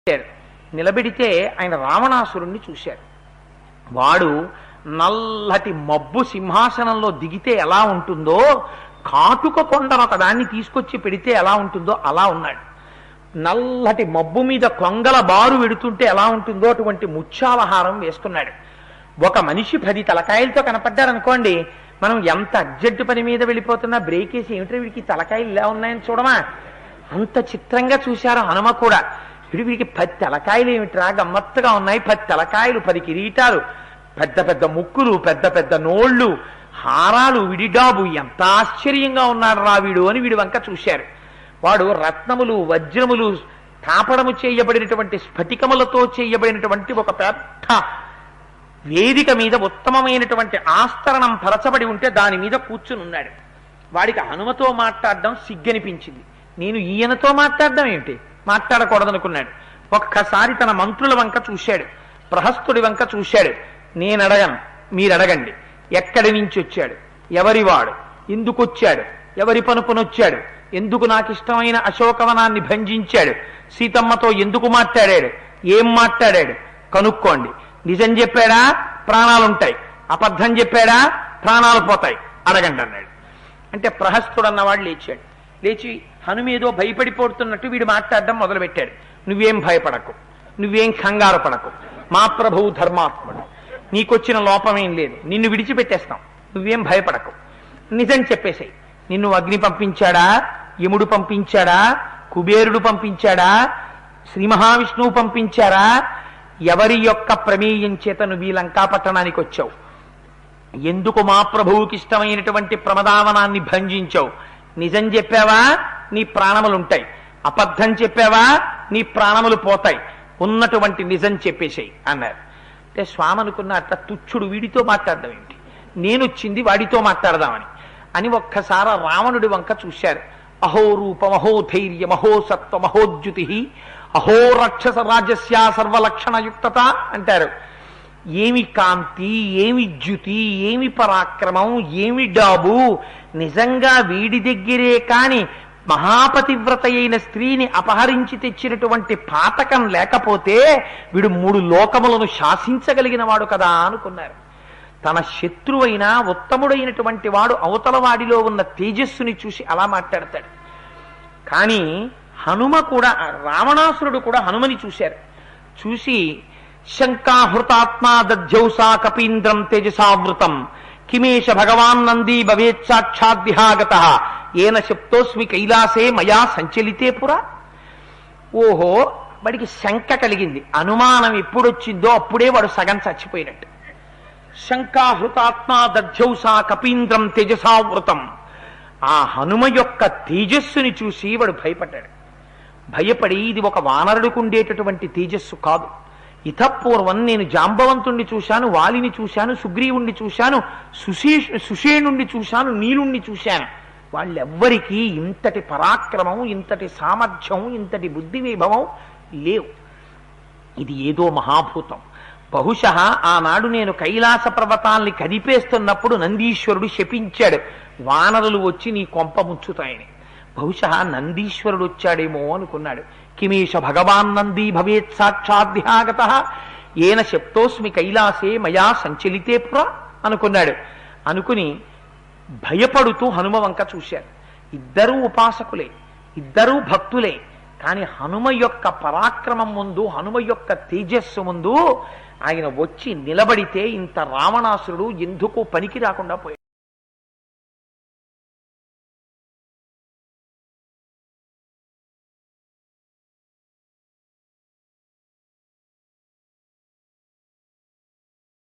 నిలబెడితే ఆయన రావణాసురుణ్ణి చూశారు. వాడు నల్లటి మబ్బు సింహాసనంలో దిగితే ఎలా ఉంటుందో, కాటుక కొండను ఒకదాన్ని తీసుకొచ్చి పెడితే ఎలా ఉంటుందో అలా ఉన్నాడు. నల్లటి మబ్బు మీద కొంగల బారు వెడుతుంటే ఎలా ఉంటుందో అటువంటి ముత్యాలహారం వేసుకున్నాడు. ఒక మనిషి 10 తలకాయలతో కనపడ్డారనుకోండి, మనం ఎంత అర్జెంటు పని మీద వెళ్ళిపోతున్నా బ్రేక్ వేసి ఏమిటో వీడికి తలకాయలు ఇలా ఉన్నాయని చూడమా, అంత చిత్రంగా చూశారు. హనుమ కూడా వీడికి 10 తలకాయలు ఏమిట్రా గమ్మత్తుగా ఉన్నాయి, 10 తలకాయలు, 10 కిరీటాలు, పెద్ద పెద్ద ముక్కులు, పెద్ద పెద్ద నోళ్లు, హారాలు, విడిడాబు, ఎంత ఆశ్చర్యంగా ఉన్నాడు రా వీడు అని వీడి వంక చూశారు. వాడు రత్నములు, వజ్రములు, తాపడము చేయబడినటువంటి స్ఫటికములతో చేయబడినటువంటి ఒక పెద్ద వేదిక మీద ఉత్తమమైనటువంటి ఆస్తరణం పరచబడి ఉంటే దాని మీద కూర్చుని ఉన్నాడు. వాడికి హనుమతో మాట్లాడడం సిగ్గనిపించింది. నేను ఈయనతో మాట్లాడడం ఏమిటి, మాట్లాడకూడదనుకున్నాడు. ఒక్కసారి తన మంత్రుల వంక చూశాడు, ప్రహస్తుడి వంక చూశాడు. నేను అడగను, మీరు అడగండి. ఎక్కడి నుంచి వచ్చాడు, ఎవరివాడు, ఎందుకు వచ్చాడు, ఎవరి పనుపునొచ్చాడు, ఎందుకు నాకు ఇష్టమైన అశోకవనాన్ని భంజించాడు, సీతమ్మతో ఎందుకు మాట్లాడాడు, ఏం మాట్లాడాడు కనుక్కోండి. నిజం చెప్పాడా ప్రాణాలుంటాయి, అబద్ధం చెప్పాడా ప్రాణాలు పోతాయి, అడగండి అన్నాడు. అంటే ప్రహస్తుడు అన్నవాడు లేచాడు. లేచి హనుమేదో భయపడిపోతున్నట్టు వీడు మాట్లాడడం మొదలుపెట్టాడు. నువ్వేం భయపడకు, నువ్వేం కంగారు పడకు, మా ప్రభువు ధర్మాత్ముడు, నీకొచ్చిన లోపమేం లేదు, నిన్ను విడిచిపెట్టేస్తాం, నువ్వేం భయపడకు, నిజం చెప్పేసాయి. నిన్ను అగ్ని పంపించాడా, యముడు పంపించాడా, కుబేరుడు పంపించాడా, శ్రీ మహావిష్ణువు పంపించారా, ఎవరి యొక్క ప్రమేయం చేత నువ్వు ఈ లంకాపట్టణానికి వచ్చావు, ఎందుకు మా ప్రభువుకి ఇష్టమైనటువంటి ప్రమదావనాన్ని భంజించావు, నిజం చెప్పావా నీ ప్రాణములుంటాయి, అబద్ధం చెప్పావా నీ ప్రాణములు పోతాయి, ఉన్నటువంటి నిజం చెప్పేసాయి అన్నారు. అంటే స్వామి అనుకున్న అట్లా తుచ్చుడు వీడితో మాట్లాడడం ఏమిటి, నేనొచ్చింది వాడితో మాట్లాడదామని అని ఒక్కసారి రావణుడి వంక చూశారు. అహో రూపం, అహో ధైర్యం, అహో సత్వం, అహోద్యుతి, అహో రాక్షస రాజస్య సర్వలక్షణయుక్తత అంటారు. ఏమి కాంతి, ఏమి జ్యుతి, ఏమి పరాక్రమం, ఏమి డాబు, నిజంగా వీడి దగ్గరే కాని మహాపతివ్రత అయిన స్త్రీని అపహరించి తెచ్చినటువంటి పాతకం లేకపోతే వీడు 3 లోకములను శాసించగలిగిన వాడు కదా అనుకున్నారు. తన శత్రువైన ఉత్తముడైనటువంటి వాడు అవతల వాడిలో ఉన్న తేజస్సుని చూసి అలా మాట్లాడతాడు. కానీ హనుమ కూడా, రావణాసురుడు కూడా హనుమని చూశారు. చూసి శంకాహృతాత్మా దధ్యౌసా కపీంద్రం తేజసావృతం కిమేష భగవాన్ నందీ భవేత్ సాక్షాద్విహాగత ఏన శప్తోస్మి కైలాసే మయా సంచలితే పురా. ఓహో, వాడికి శంక కలిగింది. అనుమానం ఎప్పుడొచ్చిందో అప్పుడే వాడు సగం చచ్చిపోయినట్టు. శంకాహృతాత్మా దధ్యౌసా కపీంద్రం తేజసావృతం, ఆ హనుమ యొక్క తేజస్సుని చూసి వాడు భయపడ్డాడు. భయపడి ఇది ఒక వానరుడికి ఉండేటటువంటి తేజస్సు కాదు, ఇతపూర్వం నేను జాంబవంతుణ్ణి చూశాను, వాలిని చూశాను, సుగ్రీవుణ్ణి చూశాను, సుషేణుణ్ణి చూశాను, నీలుణ్ణి చూశాను, వాళ్ళెవ్వరికీ ఇంతటి పరాక్రమం, ఇంతటి సామర్థ్యం, ఇంతటి బుద్ధి వైభవం లేవు. ఇది ఏదో మహాభూతం. బహుశః ఆనాడు నేను కైలాస పర్వతాల్ని కదిపేస్తున్నప్పుడు నందీశ్వరుడు శపించాడు, వానరులు వచ్చి నీ కొంప ముంచుతాయని. బహుశಃ నందీశ్వరుడు వచ్చాడేమో అనుకున్నాడు. కిమేష భగవాన్ నందీ భవేత్ సాక్షాద్విహాగత ఏన శప్తోస్మి కైలాసే మయా సంచలితే పుర అనుకున్నాడు. అనుకుని భయపడుతూ హనుమ వంక చూశారు. ఇద్దరూ ఉపాసకులే, ఇద్దరూ భక్తులే. కానీ హనుమ యొక్క పరాక్రమం ముందు, హనుమ యొక్క తేజస్సు ముందు ఆయన వచ్చి నిలబడితే ఇంత రావణాసురుడు ఎందుకు పనికి రాకుండా పోయాడు.